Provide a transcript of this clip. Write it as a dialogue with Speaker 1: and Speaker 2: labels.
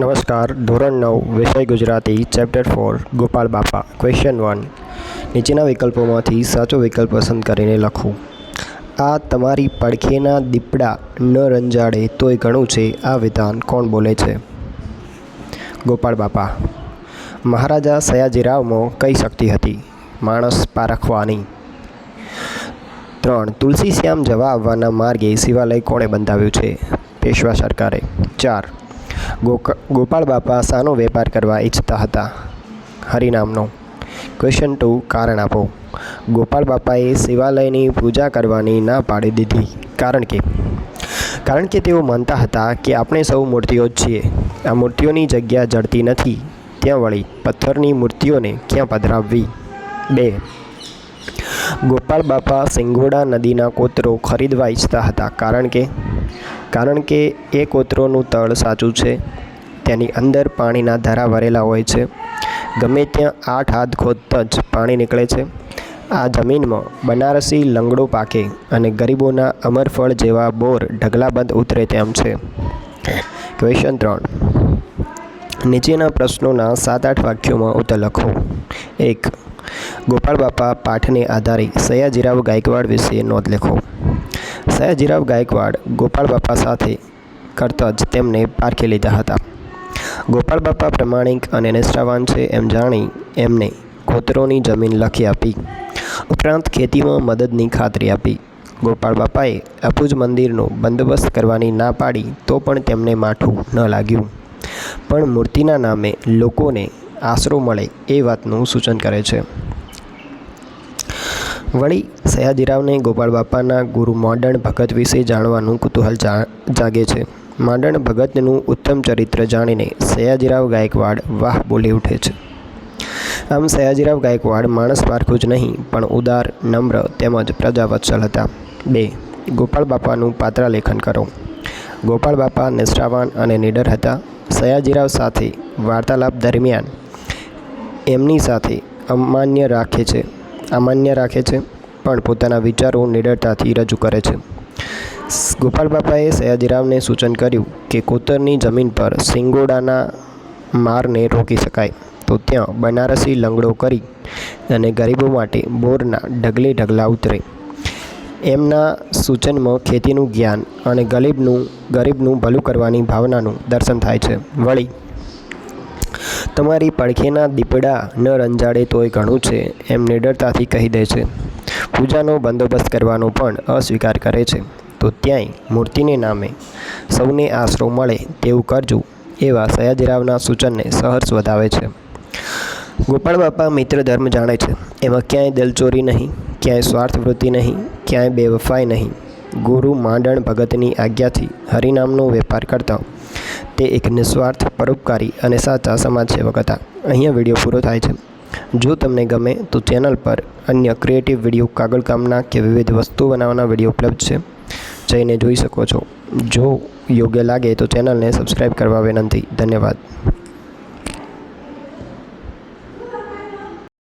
Speaker 1: નમસ્કાર. ધોરણ 9 વિષય ગુજરાતી ચેપ્ટર 4 ગોપાલ બાપા. ક્વેશ્ચન 1. નીચેના વિકલ્પોમાંથી સાચો વિકલ્પ પસંદ કરીને લખો. આ તમારી પડખેના દીપડા ન રંજાડે તોય ઘણું છે, આ વિધાન કોણ બોલે છે? ગોપાળ બાપા. મહારાજા સયાજીરાવમાં કઈ શક્તિ હતી? માણસ પારખવાની. 3. તુલસી શ્યામ જવા આવવાના માર્ગે શિવાલય કોણે બંધાવ્યું છે? પેશવા સરકારે. 4. ગોપાળ બાપા શાનો વેપાર કરવા ઈચ્છતા હતા? હરિનામનો. ક્વેશ્ચન 2. કારણ આપો. ગોપાળ બાપાએ શિવાલયની પૂજા કરવાની ના પાડી દીધી કારણ કે તેઓ માનતા હતા કે આપણે સૌ મૂર્તિઓ જ છીએ. આ મૂર્તિઓની જગ્યા જડતી નથી, ત્યાં વળી પથ્થરની મૂર્તિઓને ક્યાં પધરાવવી? 2. ગોપાળ બાપા સિંગોડા નદીના કોતરો ખરીદવા ઈચ્છતા હતા કારણ કે એ કોતરોનું તળ સાચું છે, તેની અંદર પાણીના ધારા ભરેલા હોય છે, ગમે ત્યાં 8 હાથ ખોદતા જ પાણી નીકળે છે, આ જમીનમાં બનારસી લંગડો પાકે અને ગરીબોના અમરફળ જેવા બોર ઢગલાબંધ ઉતરે તેમ છે. ક્વેશ્ચન 3. નીચેના પ્રશ્નોના 7-8 વાક્યોમાં ઉત્તર લખો. 1. ગોપાળ બાપા પાઠને આધારે સયાજીરાવ ગાયકવાડ વિશે નોંધ લખો. સયાજીરાવ ગાયકવાડ ગોપાળ બાપા સાથે કરતાં જ તેમને પારખી લીધા હતા. ગોપાળ બાપા પ્રમાણિક અને નિષ્ઠાવાન છે એમ જાણી એમને કોતરોની જમીન લખી આપી, ઉપરાંત ખેતીમાં મદદની ખાતરી આપી. ગોપાળ બાપાએ અપુજ મંદિરનો બંદોબસ્ત કરવાની ના પાડી તો પણ તેમને માઠું ન લાગ્યું, પણ મૂર્તિના નામે લોકોને આશરો મળે એ વાતનું સૂચન કરે છે. વળી સયાજીરાવને ગોપાળ બાપાના ગુરુ માંડણ ભગત વિશે જાણવાનું કુતૂહલ જાગે છે. માંડણ ભગતનું ઉત્તમ ચરિત્ર જાણીને સયાજીરાવ ગાયકવાડ વાહ બોલી ઉઠે છે. આમ સયાજીરાવ ગાયકવાડ માણસ પારખું જ નહીં પણ ઉદાર, નમ્ર તેમજ પ્રજાવત્સલ હતા. 2. ગોપાળ બાપાનું પાત્રાલેખન કરો. ગોપાળ બાપા નિષ્ઠાવાન અને નીડર હતા. સયાજીરાવ સાથે વાર્તાલાપ દરમિયાન એમની સાથે અમાન્ય રાખે છે પણ પોતાના વિચારો નીડરતાથી રજૂ કરે છે. ગોપાળ બાપાએ સયાજીરાવને સૂચન કર્યું કે કોતરની જમીન પર સિંગોડાના મારને રોકી શકાય તો ત્યાં બનારસી લંગડો કરી અને ગરીબો માટે બોરના ઢગલા ઉતરે. એમના સૂચનમાં ખેતીનું જ્ઞાન અને ગરીબનું ભલું કરવાની ભાવનાનું દર્શન થાય છે. વળી તમારી પડખેના દીપડા ન રંજાડે તોય ઘણું છે એમ નીડરતાથી કહી દે છે. પૂજાનો બંદોબસ્ત કરવાનો પણ અસ્વીકાર કરે છે તો ત્યાંય મૂર્તિને નામે સૌને આશરો મળે તેવું કરજું એવા સયાજીરાવના સૂચનને સહર્ષ વધાવે છે. ગોપાળ બાપા મિત્ર ધર્મ જાણે છે, એમાં ક્યાંય દિલચોરી નહીં, ક્યાંય સ્વાર્થવૃત્તિ નહીં, ક્યાંય બેવફાઈ નહીં. ગુરુ માંડણ ભગતની આજ્ઞાથી હરિનામનો વેપાર કરતા તે એક નિસ્વાર્થ, પરોપકારી અને સાચા સમાજસેવક હતા. અહીંયા વિડીયો પૂરો થાય છે. જો તમને ગમે તો ચેનલ પર અન્ય ક્રિએટિવ વિડીયો, કાગળકામના કે વિવિધ વસ્તુ બનાવવાના વિડીયો ઉપલબ્ધ છે, જઈને જોઈ શકો છો. જો યોગ્ય લાગે તો ચેનલને સબસ્ક્રાઈબ કરવા વિનંતી. ધન્યવાદ.